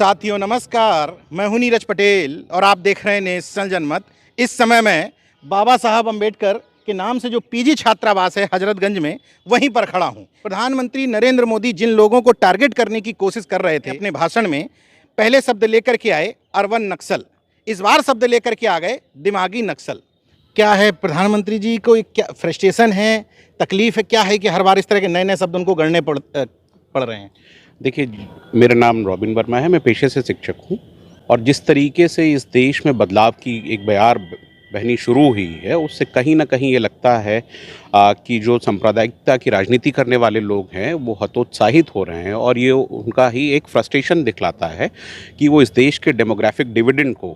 साथियों नमस्कार, मैं हूं नीरज पटेल और आप देख रहे हैं नेशनल जनमत। इस समय मैं बाबा साहब अंबेडकर के नाम से जो पीजी छात्रावास है हजरतगंज में, वहीं पर खड़ा हूं। प्रधानमंत्री नरेंद्र मोदी जिन लोगों को टारगेट करने की कोशिश कर रहे थे अपने भाषण में, पहले शब्द लेकर के आए अर्बन नक्सल, इस बार शब्द लेकर के आ गए दिमागी नक्सल। क्या है प्रधानमंत्री जी को, क्या फ्रस्ट्रेशन है, तकलीफ है, क्या है कि हर बार इस तरह के नए नए शब्द उनको गढ़ने पड़ रहे हैं? देखिए, मेरा नाम रॉबिन वर्मा है, मैं पेशे से शिक्षक हूँ और जिस तरीके से इस देश में बदलाव की एक बयार बहनी शुरू हुई है, उससे कहीं ना कहीं ये लगता है कि जो सांप्रदायिकता की राजनीति करने वाले लोग हैं वो हतोत्साहित हो रहे हैं और ये उनका ही एक फ्रस्ट्रेशन दिखलाता है कि वो इस देश के डेमोग्राफिक डिविडेंड को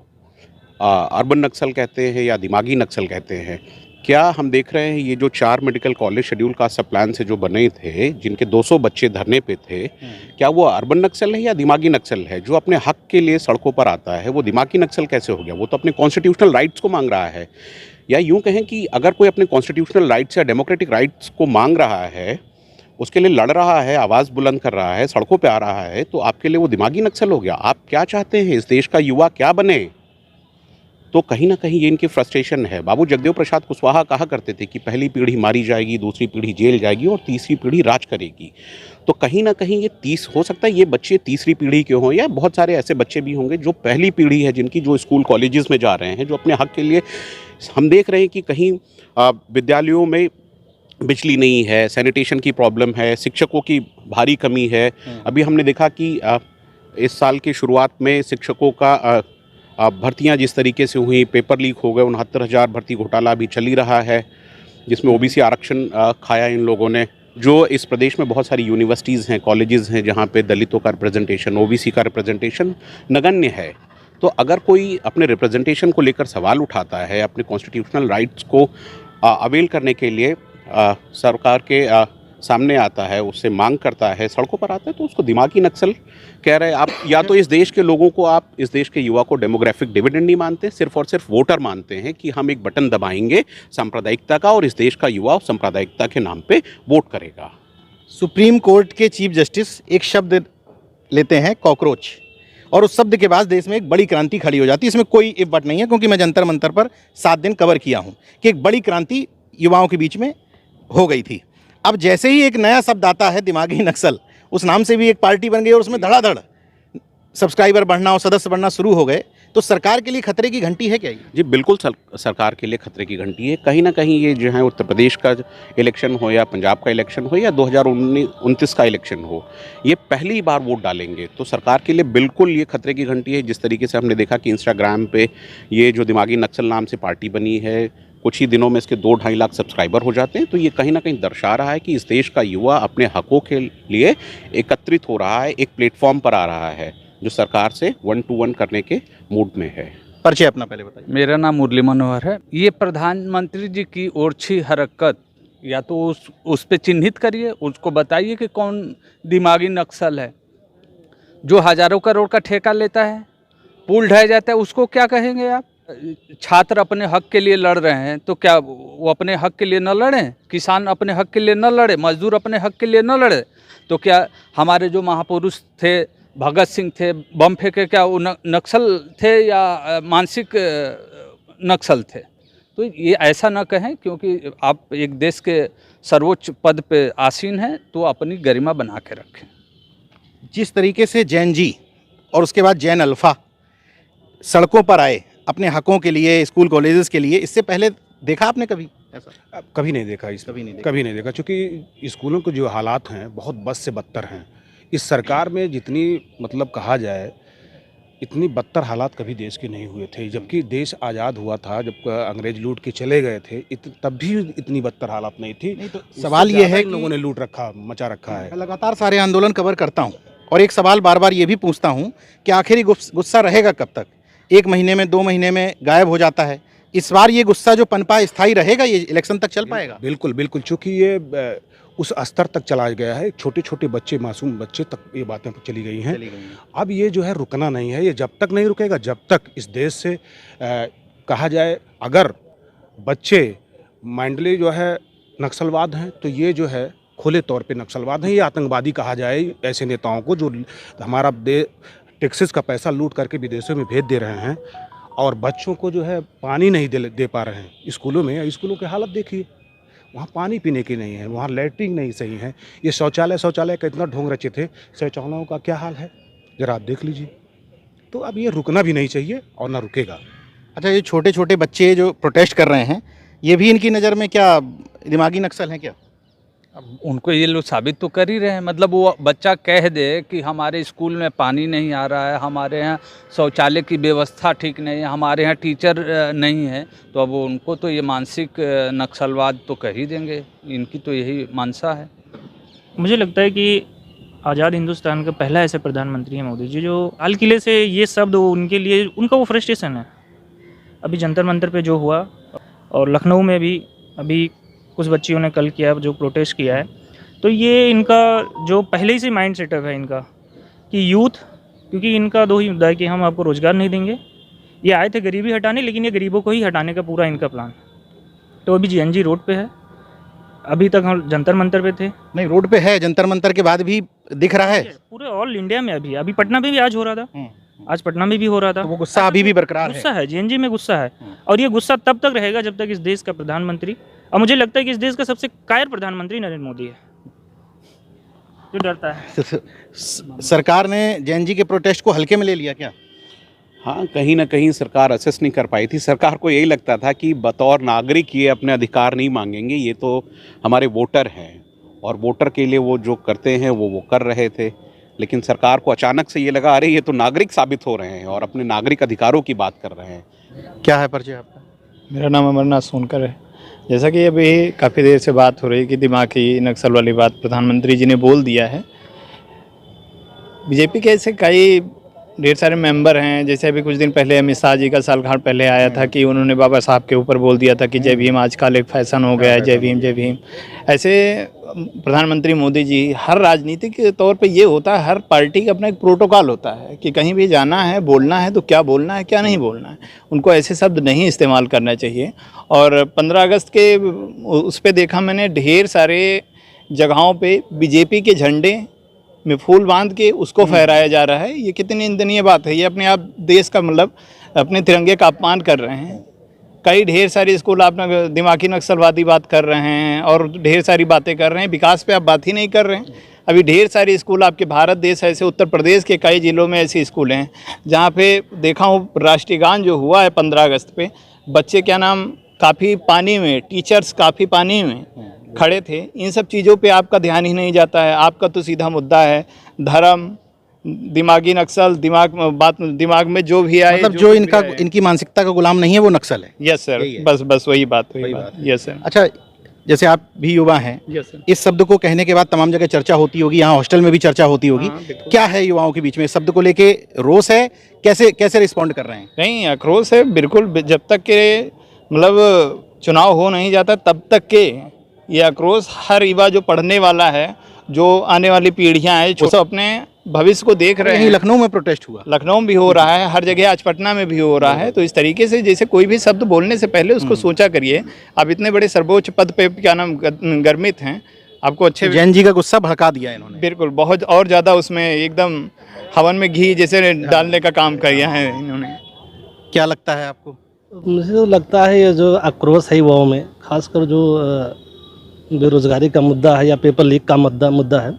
अर्बन नक्सल कहते हैं या दिमागी नक्सल कहते हैं। क्या हम देख रहे हैं ये जो 4 मेडिकल कॉलेज शेड्यूल कास्ट सब प्लान से जो बने थे, जिनके 200 बच्चे धरने पे थे, क्या वो अर्बन नक्सल है या दिमागी नक्सल है? जो अपने हक के लिए सड़कों पर आता है वो दिमागी नक्सल कैसे हो गया? वो तो अपने कॉन्स्टिट्यूशनल राइट्स को मांग रहा है। या यूँ कहें कि अगर कोई अपने कॉन्स्टिट्यूशनल राइट्स या डेमोक्रेटिक राइट्स को मांग रहा है, उसके लिए लड़ रहा है, आवाज़ बुलंद कर रहा है, सड़कों पर आ रहा है, तो आपके लिए वो दिमागी नक्सल हो गया। आप क्या चाहते हैं, इस देश का युवा क्या बने? तो कहीं ना कहीं ये इनकी फ्रस्ट्रेशन है। बाबू जगदेव प्रसाद कुशवाहा कहा करते थे कि पहली पीढ़ी मारी जाएगी, दूसरी पीढ़ी जेल जाएगी और तीसरी पीढ़ी राज करेगी। तो कहीं ना कहीं ये 30 हो सकता है ये बच्चे तीसरी पीढ़ी के हों, या बहुत सारे ऐसे बच्चे भी होंगे जो पहली पीढ़ी है, जिनकी जो स्कूल कॉलेजेस में जा रहे हैं, जो अपने हक के लिए हम देख रहे हैं कि कहीं विद्यालयों में बिजली नहीं है, सैनिटेशन की प्रॉब्लम है, शिक्षकों की भारी कमी है। अभी हमने देखा कि इस साल की शुरुआत में शिक्षकों का भर्तियां जिस तरीके से हुई, पेपर लीक हो गए, 69,000 भर्ती घोटाला भी चल ही रहा है, जिसमें ओबीसी आरक्षण खाया इन लोगों ने। जो इस प्रदेश में बहुत सारी यूनिवर्सिटीज़ हैं, कॉलेजेस हैं, जहां पे दलितों का रिप्रेजेंटेशन, ओबीसी का रिप्रेजेंटेशन नगण्य है। तो अगर कोई अपने रिप्रेजेंटेशन को लेकर सवाल उठाता है, अपने कॉन्स्टिट्यूशनल राइट्स को अवेल करने के लिए सरकार के सामने आता है, उससे मांग करता है, सड़कों पर आता है, तो उसको दिमागी नक्सल कह रहे हैं आप। या तो इस देश के लोगों को, आप इस देश के युवा को डेमोग्राफिक डिविडेंड नहीं मानते, सिर्फ और सिर्फ वोटर मानते हैं कि हम एक बटन दबाएंगे सांप्रदायिकता का और इस देश का युवा सांप्रदायिकता के नाम पे वोट करेगा। सुप्रीम कोर्ट के चीफ जस्टिस एक शब्द लेते हैं, कॉकरोच, और उस शब्द के बाद देश में एक बड़ी क्रांति खड़ी हो जाती है। इसमें कोई इफ बट नहीं है, क्योंकि मैं जंतर मंतर पर 7 दिन कवर किया हूँ कि एक बड़ी क्रांति युवाओं के बीच में हो गई थी। अब जैसे ही एक नया शब्द आता है दिमागी नक्सल, उस नाम से भी एक पार्टी बन गई और उसमें धड़ाधड़ सब्सक्राइबर बढ़ना और सदस्य बढ़ना शुरू हो गए, तो सरकार के लिए खतरे की घंटी है क्या ये? जी बिल्कुल, सरकार के लिए खतरे की घंटी है। कहीं ना कहीं ये जो है उत्तर प्रदेश का इलेक्शन हो या पंजाब का इलेक्शन हो या 2029 का इलेक्शन हो, ये पहली बार वोट डालेंगे, तो सरकार के लिए बिल्कुल ये खतरे की घंटी है। जिस तरीके से हमने देखा कि इंस्टाग्राम पे ये जो दिमागी नक्सल नाम से पार्टी बनी है, कुछ ही दिनों में इसके 2-2.5 लाख सब्सक्राइबर हो जाते हैं, तो ये कहीं ना कहीं दर्शा रहा है कि इस देश का युवा अपने हकों के लिए एकत्रित हो रहा है, एक प्लेटफॉर्म पर आ रहा है जो सरकार से 1 to 1 करने के मूड में है। परिचय अपना पहले बताइए। मेरा नाम मुरली मनोहर है। ये प्रधानमंत्री जी की ओरछी हरकत या तो उस पे चिन्हित करिए, उसको बताइए कि कौन दिमागी नक्सल है। जो हजारों करोड़ का ठेका लेता है, पुल ढह जाता है, उसको क्या कहेंगे आप? छात्र अपने हक के लिए लड़ रहे हैं, तो क्या वो अपने हक के लिए न लड़ें? किसान अपने हक के लिए न लड़े? मजदूर अपने हक के लिए न लड़े? तो क्या हमारे जो महापुरुष थे, भगत सिंह थे, बम फेंके, क्या वो नक्सल थे या मानसिक नक्सल थे? तो ये ऐसा न कहें, क्योंकि आप एक देश के सर्वोच्च पद पे आसीन हैं, तो अपनी गरिमा बना के रखें। जिस तरीके से जैन जी और उसके बाद जैन अल्फा सड़कों पर आए अपने हकों के लिए, स्कूल कॉलेजेस के लिए, इससे पहले देखा आपने कभी ऐसा? कभी नहीं देखा। कभी नहीं देखा, क्योंकि स्कूलों के जो हालात हैं बहुत बद से बदतर हैं। इस सरकार में जितनी मतलब कहा जाए, इतनी बदतर हालात कभी देश के नहीं हुए थे। जबकि देश आज़ाद हुआ था, जब अंग्रेज लूट के चले गए थे, तब भी इतनी बदतर हालात नहीं थी। नहीं, तो सवाल ये है कि लोगों ने लूट रखा, मचा रखा है। मैं लगातार सारे आंदोलन कवर करता हूँ और एक सवाल बार बार ये भी पूछता हूँ कि आखिर गुस्सा रहेगा कब तक? 1 महीने में, 2 महीने में गायब हो जाता है। इस बार ये गुस्सा जो पनपा स्थायी रहेगा, ये इलेक्शन तक चल पाएगा? बिल्कुल बिल्कुल, चूँकि ये उस स्तर तक चला गया है, छोटे छोटे बच्चे, मासूम बच्चे तक ये बातें चली गई हैं। अब ये जो है रुकना नहीं है। ये जब तक नहीं रुकेगा, जब तक इस देश से कहा जाए, अगर बच्चे माइंडली जो है नक्सलवाद हैं, तो ये जो है खुले तौर पे नक्सलवाद हैं। ये आतंकवादी कहा जाए ऐसे नेताओं को जो हमारा टैक्सेस का पैसा लूट करके विदेशों में भेज दे रहे हैं और बच्चों को जो है पानी नहीं दे पा रहे हैं स्कूलों में। स्कूलों की हालत देखिए, वहाँ पानी पीने की नहीं है, वहाँ लैट्रिन नहीं सही है। ये शौचालय का इतना ढोंग रचे थे, शौचालयों का क्या हाल है ज़रा आप देख लीजिए। तो अब ये रुकना भी नहीं चाहिए और ना रुकेगा। अच्छा, ये छोटे छोटे बच्चे जो प्रोटेस्ट कर रहे हैं, ये भी इनकी नज़र में क्या दिमागी नक्सल हैं क्या? अब उनको ये लोग साबित तो कर ही रहे हैं। मतलब वो बच्चा कह दे कि हमारे स्कूल में पानी नहीं आ रहा है, हमारे यहाँ शौचालय की व्यवस्था ठीक नहीं है, हमारे यहाँ टीचर नहीं है, तो अब उनको तो ये मानसिक नक्सलवाद तो कह ही देंगे। इनकी तो यही मानसा है। मुझे लगता है कि आज़ाद हिंदुस्तान का पहला ऐसे प्रधानमंत्री हैं मोदी जी जो लाल किले से ये शब्द उनके लिए उनका वो फ्रस्ट्रेशन है। अभी जंतर मंतर पे जो हुआ और लखनऊ में भी अभी कुछ बच्चियों ने कल किया जो प्रोटेस्ट किया है, तो ये इनका जो पहले ही से माइंड सेटअप है इनका कि यूथ, क्योंकि इनका दो ही मुद्दा है कि हम आपको रोज़गार नहीं देंगे। ये आए थे गरीबी हटाने, लेकिन ये गरीबों को ही हटाने का पूरा इनका प्लान। तो अभी जीएनजी रोड पे है, अभी तक हम जंतर मंतर पे थे। नहीं, रोड पे है, जंतर मंतर के बाद भी दिख रहा है पूरे ऑल इंडिया में। अभी पटना में भी आज हो रहा था, आज पटना में भी हो रहा था। तो वो गुस्सा अभी भी बरकरार है। गुस्सा है, जीएनजी में गुस्सा है, और ये गुस्सा तब तक रहेगा जब तक इस देश का प्रधानमंत्री, और मुझे लगता है कि इस देश का सबसे कायर प्रधानमंत्री नरेंद्र मोदी है जो डरता है। सरकार ने जेएनजी के प्रोटेस्ट को हल्के में ले लिया क्या? हाँ, कहीं ना कहीं सरकार असेस नहीं कर पाई थी। सरकार को यही लगता था कि बतौर नागरिक ये अपने अधिकार नहीं मांगेंगे, ये तो हमारे वोटर हैं और वोटर के लिए वो जो करते हैं वो कर रहे थे। लेकिन सरकार को अचानक से ये लगा, अरे ये तो नागरिक साबित हो रहे हैं और अपने नागरिक अधिकारों की बात कर रहे हैं। क्या है परिचय आपका? मेरा नाम अमरनाथ सोनकर है। जैसा कि अभी काफ़ी देर से बात हो रही है कि दिमागी नक्सल वाली बात प्रधानमंत्री जी ने बोल दिया है। बीजेपी के ऐसे कई ढेर सारे मेंबर हैं, जैसे अभी कुछ दिन पहले अमित शाह जी का सालगरह पहले आया था कि उन्होंने बाबा साहब के ऊपर बोल दिया था कि जय भीम आजकल एक फैशन हो गया है, जय भीम जय भीम। ऐसे प्रधानमंत्री मोदी जी, हर राजनीतिक के तौर पे ये होता है, हर पार्टी का अपना एक प्रोटोकॉल होता है कि कहीं भी जाना है, बोलना है तो क्या बोलना है क्या नहीं बोलना है। उनको ऐसे शब्द नहीं इस्तेमाल करना चाहिए। और 15 अगस्त के उस पर देखा मैंने, ढेर सारे जगहों पे बीजेपी के झंडे में फूल बांध के उसको फहराया जा रहा है। ये कितनी निंदनीय बात है। ये अपने आप देश का मतलब अपने तिरंगे का अपमान कर रहे हैं। कई ढेर सारे स्कूल आप दिमागी नक्सलवादी बात कर रहे हैं और ढेर सारी बातें कर रहे हैं, विकास पे आप बात ही नहीं कर रहे हैं। अभी ढेर सारे स्कूल आपके भारत देश ऐसे उत्तर प्रदेश के कई ज़िलों में ऐसे स्कूल हैं जहाँ पे देखा हूँ राष्ट्रीय गान जो हुआ है 15 अगस्त पे, बच्चे क्या नाम काफ़ी पानी में, टीचर्स काफ़ी पानी में खड़े थे। इन सब चीज़ों पे आपका ध्यान ही नहीं जाता है। आपका तो सीधा मुद्दा है धर्म, दिमागी नक्सल, दिमाग में जो भी आए, मतलब जो इनकी मानसिकता का गुलाम नहीं है वो नक्सल है। यस सर, बस वही बात। Yes sir. अच्छा, जैसे आप भी युवा हैं, यस सर। इस शब्द को कहने के बाद तमाम जगह चर्चा होती होगी, यहाँ हॉस्टल में भी चर्चा होती होगी। क्या है युवाओं के बीच में इस शब्द को लेके रोष है? कैसे रिस्पॉन्ड कर रहे हैं? नहीं, आक्रोश है बिल्कुल। जब तक के मतलब चुनाव हो नहीं जाता तब तक के ये आक्रोश हर युवा जो पढ़ने वाला है, जो आने वाली पीढ़ियां हैं, जो अपने भविष्य को देख रहे हैं। लखनऊ में प्रोटेस्ट हुआ, लखनऊ में भी हो रहा है, हर जगह, आज पटना में भी हो रहा है। तो इस तरीके से जैसे कोई भी शब्द बोलने से पहले उसको सोचा करिए। आप इतने बड़े सर्वोच्च पद पे क्या नाम गर्मित हैं, आपको अच्छे जैन जी का गुस्सा भड़का दिया इन्होंने। बिल्कुल, बहुत और ज़्यादा उसमें एकदम हवन में घी जैसे डालने का काम किया है इन्होंने। क्या लगता है आपको? मुझे तो लगता है ये जो आक्रोश है युवाओं में, खासकर जो बेरोजगारी का मुद्दा है या पेपर लीक का मुद्दा है,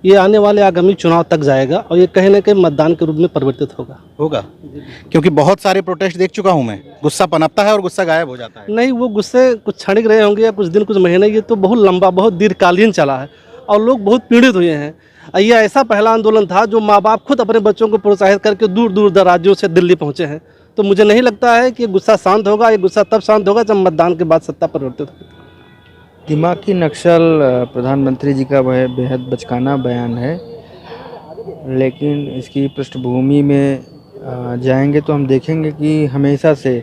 ये आने वाले आगामी चुनाव तक जाएगा और ये कहीं ना कहीं मतदान के रूप में परिवर्तित होगा। क्योंकि बहुत सारे प्रोटेस्ट देख चुका हूं मैं, गुस्सा पनपता है और गुस्सा गायब हो जाता है। नहीं, वो गुस्से कुछ क्षणिक रहे होंगे या कुछ दिन कुछ महीने, ये तो बहुत लंबा, बहुत दीर्घकालीन चला है और लोग बहुत पीड़ित हुए हैं। ये ऐसा पहला आंदोलन था जो माँ बाप खुद अपने बच्चों को प्रोत्साहित करके दूर दूर राज्यों से दिल्ली पहुँचे हैं। तो मुझे नहीं लगता है कि गुस्सा शांत होगा। ये गुस्सा तब शांत होगा जब मतदान के बाद सत्ता परिवर्तित होगी। दिमागी नक्सल प्रधानमंत्री जी का वह बेहद बचकाना बयान है, लेकिन इसकी पृष्ठभूमि में जाएंगे तो हम देखेंगे कि हमेशा से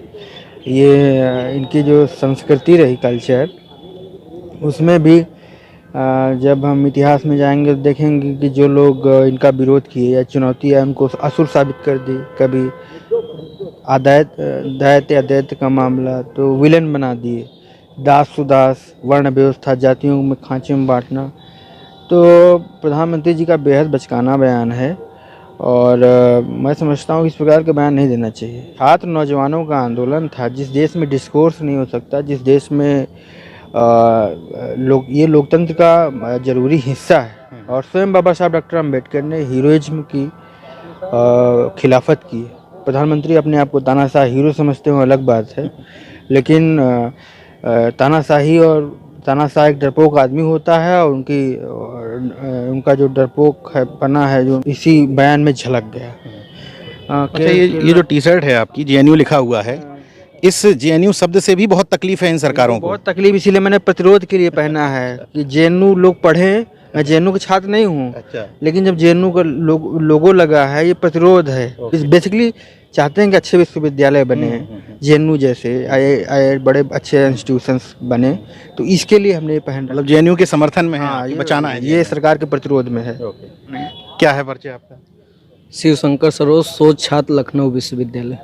ये इनकी जो संस्कृति रही, कल्चर, उसमें भी जब हम इतिहास में जाएंगे तो देखेंगे कि जो लोग इनका विरोध किए या चुनौती या उनको असुर साबित कर दी, कभी दैत्य अदैत्य का मामला तो विलन बना दिए, दास सुदास, वर्ण व्यवस्था, जातियों में खांचे में बांटना। तो प्रधानमंत्री जी का बेहद बचकाना बयान है और मैं समझता हूँ कि इस प्रकार का बयान नहीं देना चाहिए। छात्र नौजवानों का आंदोलन था। जिस देश में डिस्कोर्स नहीं हो सकता, जिस देश में ये लोकतंत्र का ज़रूरी हिस्सा है, और स्वयं बाबा साहब डॉक्टर अम्बेडकर ने हीरोइज्म की खिलाफत की। प्रधानमंत्री अपने आप को तानाशाह हीरो समझते हो, अलग बात है, लेकिन तानाशाही और तानाशाह एक डरपोक आदमी होता है, और उनका जो डरपोक है पना है जो इसी बयान में झलक गया। अच्छा, ये जो टी शर्ट है आपकी जेएनयू लिखा हुआ है, इस जेएनयू शब्द से भी बहुत तकलीफ है इन सरकारों को। बहुत तकलीफ, इसीलिए मैंने प्रतिरोध के लिए पहना है कि जेएनयू लोग पढ़ें। मैं जेएनयू का छात्र नहीं हूँ, अच्छा। लेकिन जब जेएनयू का लोगो लगा है, ये प्रतिरोध है। बेसिकली चाहते हैं कि अच्छे विश्वविद्यालय बने, जेएनयू जैसे बड़े अच्छे इंस्टीट्यूशंस बने, तो इसके लिए हमने ये पहन। मतलब जेएनयू के समर्थन में है, हाँ, ये बचाना है, ये सरकार के प्रतिरोध में है। क्या है परिचय आपका? शिव शंकर सरोज, शोध छात्र, लखनऊ विश्वविद्यालय।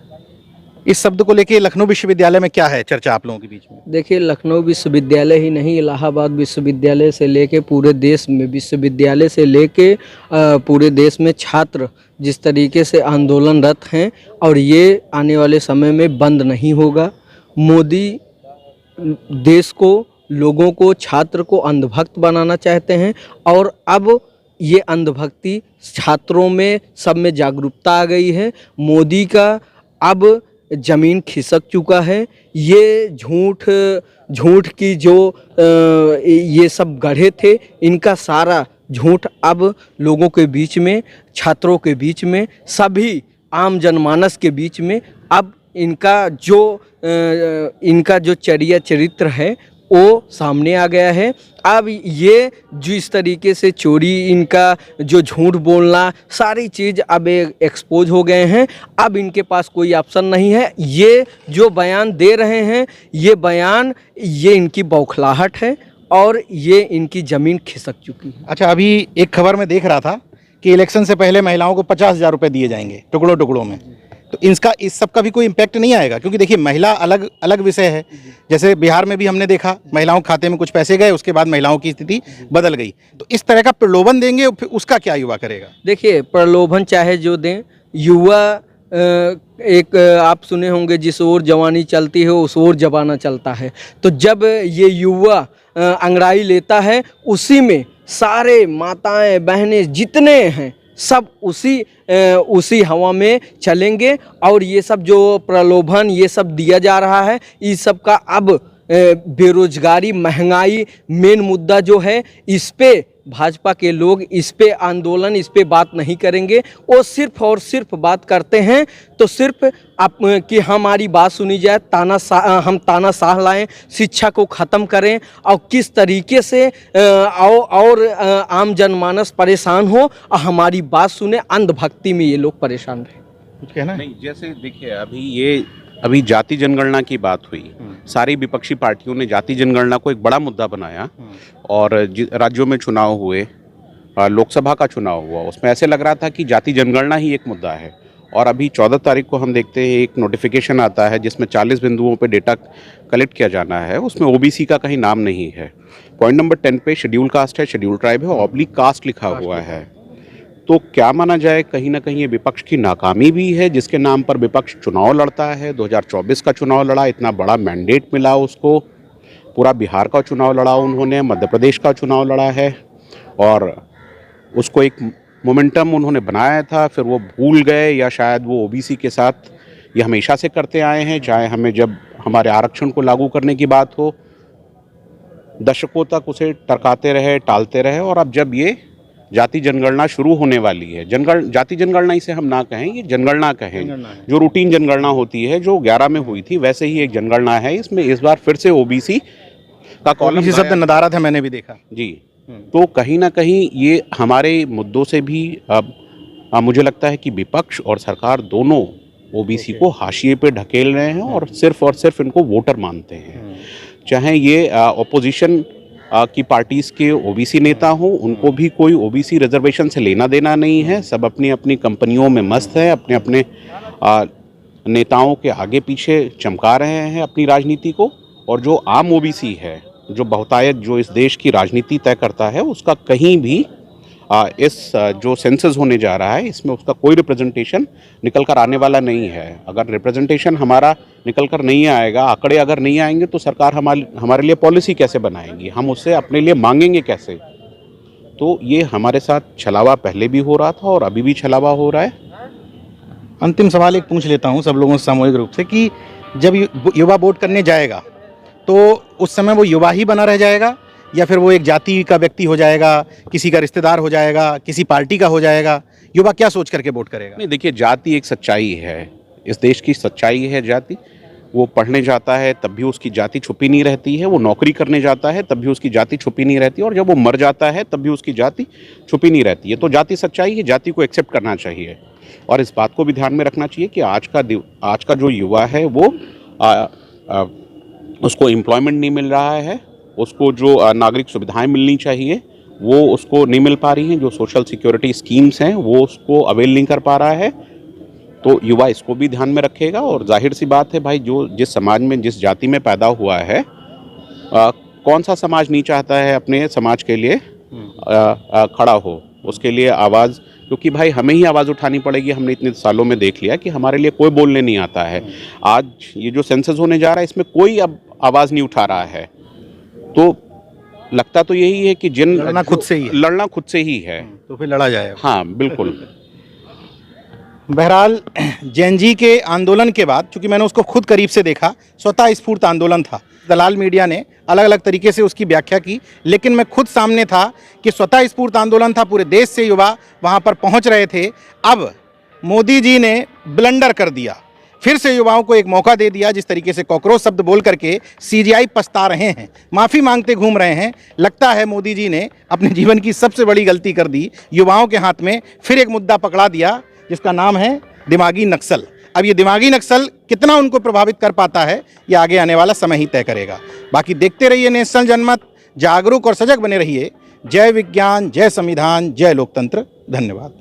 इस शब्द को लेके लखनऊ विश्वविद्यालय में क्या है चर्चा आप लोगों के बीच में? देखिए, लखनऊ विश्वविद्यालय ही नहीं, इलाहाबाद विश्वविद्यालय से लेके पूरे देश में, विश्वविद्यालय से लेके पूरे देश में छात्र जिस तरीके से आंदोलनरत हैं, और ये आने वाले समय में बंद नहीं होगा। मोदी देश को, लोगों को, छात्र को अंधभक्त बनाना चाहते हैं, और अब ये अंधभक्ति छात्रों में, सब में जागरूकता आ गई है। मोदी का अब ज़मीन खिसक चुका है। ये झूठ की जो ये सब गढ़े थे, इनका सारा झूठ अब लोगों के बीच में, छात्रों के बीच में, सभी आम जनमानस के बीच में अब इनका जो चरित्र है वो सामने आ गया है। अब ये जिस तरीके से चोरी, इनका जो झूठ बोलना, सारी चीज़ अब एक्सपोज हो गए हैं। अब इनके पास कोई ऑप्शन नहीं है। ये जो बयान दे रहे हैं, ये इनकी बौखलाहट है, और ये इनकी ज़मीन खिसक चुकी है। अच्छा, अभी एक खबर में देख रहा था कि इलेक्शन से पहले महिलाओं को 50,000 रुपये दिए जाएंगे टुकड़ों टुकड़ों में, तो इस सब का भी कोई इम्पैक्ट नहीं आएगा? क्योंकि देखिए, महिला अलग अलग विषय है। जैसे बिहार में भी हमने देखा, महिलाओं के खाते में कुछ पैसे गए, उसके बाद महिलाओं की स्थिति बदल गई। तो इस तरह का प्रलोभन देंगे, फिर उसका क्या युवा करेगा? देखिए, प्रलोभन चाहे जो दें, युवा एक आप सुने होंगे, जिस ओर जवानी चलती है उस ओर जमाना चलता है। तो जब ये युवा अंगड़ाई लेता है, उसी में सारे माताएं बहनें जितने हैं सब उसी हवा में चलेंगे, और ये सब जो प्रलोभन ये सब दिया जा रहा है, इस सब का अब बेरोजगारी, महंगाई मेन मुद्दा जो है, इस पे भाजपा के लोग, इस पे आंदोलन, इस पे बात नहीं करेंगे। वो सिर्फ और सिर्फ बात करते हैं तो सिर्फ कि हमारी बात सुनी जाए, हम तानाशाह लाएं, शिक्षा को ख़त्म करें, और किस तरीके से और आम जनमानस परेशान हो और हमारी बात सुने। अंधभक्ति में ये लोग परेशान रहे। कुछ कहना है? नहीं, जैसे देखिए, अभी जाति जनगणना की बात हुई, सारी विपक्षी पार्टियों ने जाति जनगणना को एक बड़ा मुद्दा बनाया, और राज्यों में चुनाव हुए, लोकसभा का चुनाव हुआ, उसमें ऐसे लग रहा था कि जाति जनगणना ही एक मुद्दा है। और अभी 14 तारीख को हम देखते हैं एक नोटिफिकेशन आता है जिसमें 40 बिंदुओं पे डेटा कलेक्ट किया जाना है, उसमें ओबीसी का कहीं नाम नहीं है। पॉइंट नंबर 10 पे शेड्यूल कास्ट है, शेड्यूल ट्राइब है, ऑब्लिक कास्ट लिखा हुआ है। तो क्या माना जाए, कहीं ना कहीं ये विपक्ष की नाकामी भी है, जिसके नाम पर विपक्ष चुनाव लड़ता है। 2024 का चुनाव लड़ा, इतना बड़ा मैंडेट मिला उसको, पूरा बिहार का चुनाव लड़ा उन्होंने, मध्य प्रदेश का चुनाव लड़ा है, और उसको एक मोमेंटम उन्होंने बनाया था, फिर वो भूल गए, या शायद वो ओबीसी के साथ ये हमेशा से करते आए हैं। चाहे हमें जब हमारे आरक्षण को लागू करने की बात हो, दशकों तक उसे टरकाते रहे, टालते रहे, और अब जब ये जाति जनगणना शुरू होने वाली है, जाति जनगणना इसे हम ना कहें, ये जनगणना कहें, जो रूटीन जनगणना होती है जो 11 में हुई थी, वैसे ही एक जनगणना है। इसमें इस बार फिर से ओबीसी का कॉलम, इसी शब्द नदारत है, मैंने भी देखा जी। तो कहीं ना कहीं ये हमारे मुद्दों से भी अब मुझे लगता है कि विपक्ष और सरकार दोनों ओबीसी को हाशिए पे ढकेल रहे हैं, और सिर्फ इनको वोटर मानते हैं। चाहे ये अपोजिशन की पार्टीज़ के ओबीसी नेता हों, उनको भी कोई ओबीसी रिजर्वेशन से लेना देना नहीं है। सब अपनी अपनी कंपनियों में मस्त है, अपने अपने नेताओं के आगे पीछे चमका रहे हैं अपनी राजनीति को। और जो आम ओबीसी है, जो बहुतायत जो इस देश की राजनीति तय करता है, उसका कहीं भी इस जो सेंसस होने जा रहा है इसमें उसका कोई रिप्रेजेंटेशन निकल कर आने वाला नहीं है। अगर रिप्रेजेंटेशन हमारा निकल कर नहीं आएगा, आंकड़े अगर नहीं आएंगे तो सरकार हमारे लिए पॉलिसी कैसे बनाएगी, हम उससे अपने लिए मांगेंगे कैसे। तो ये हमारे साथ छलावा पहले भी हो रहा था और अभी भी छलावा हो रहा है। अंतिम सवाल एक पूछ लेता हूं सब लोगों से सामूहिक रूप से कि जब युवा वोट करने जाएगा तो उस समय वो युवा ही बना रह जाएगा या फिर वो एक जाति का व्यक्ति हो जाएगा, किसी का रिश्तेदार हो जाएगा, किसी पार्टी का हो जाएगा? युवा क्या सोच करके वोट करेगा? नहीं, देखिए, जाति एक सच्चाई है, इस देश की सच्चाई है जाति। वो पढ़ने जाता है तब भी उसकी जाति छुपी नहीं रहती है, वो नौकरी करने जाता है तब भी उसकी जाति छुपी नहीं रहती है, और जब वो मर जाता है तब भी उसकी जाति छुपी नहीं रहती है। तो जाति सच्चाई है, जाति को एक्सेप्ट करना चाहिए और इस बात को भी ध्यान में रखना चाहिए कि आज का जो युवा है वो उसको एम्प्लॉयमेंट नहीं मिल रहा है, उसको जो नागरिक सुविधाएं मिलनी चाहिए वो उसको नहीं मिल पा रही हैं, जो सोशल सिक्योरिटी स्कीम्स हैं वो उसको अवेल नहीं कर पा रहा है। तो युवा इसको भी ध्यान में रखेगा और जाहिर सी बात है भाई, जो जिस समाज में जिस जाति में पैदा हुआ है, कौन सा समाज नहीं चाहता है अपने समाज के लिए खड़ा हो, उसके लिए आवाज़, क्योंकि भाई हमें ही आवाज़ उठानी पड़ेगी। हमने इतने सालों में देख लिया कि हमारे लिए कोई बोलने नहीं आता है। आज ये जो सेंसस होने जा रहा है इसमें कोई अब आवाज़ नहीं उठा रहा है, तो लगता तो यही है कि लड़ना खुद से ही है, तो फिर लड़ा जाएगा। हाँ, बिल्कुल। बहरहाल जैन जी के आंदोलन के बाद, चूंकि मैंने उसको खुद करीब से देखा, स्वतः स्फूर्त आंदोलन था। दलाल मीडिया ने अलग अलग तरीके से उसकी व्याख्या की, लेकिन मैं खुद सामने था कि स्वतः स्फूर्त आंदोलन था, पूरे देश से युवा वहाँ पर पहुँच रहे थे। अब मोदी जी ने ब्लंडर कर दिया, फिर से युवाओं को एक मौका दे दिया। जिस तरीके से कॉकरोच शब्द बोल करके सीजीआई पछता रहे हैं, माफ़ी मांगते घूम रहे हैं, लगता है मोदी जी ने अपने जीवन की सबसे बड़ी गलती कर दी। युवाओं के हाथ में फिर एक मुद्दा पकड़ा दिया जिसका नाम है दिमागी नक्सल। अब ये दिमागी नक्सल कितना उनको प्रभावित कर पाता है, ये आगे आने वाला समय ही तय करेगा। बाकी देखते रहिए नेशनल जनमत, जागरूक और सजग बने रहिए। जय विज्ञान, जय संविधान, जय लोकतंत्र। धन्यवाद।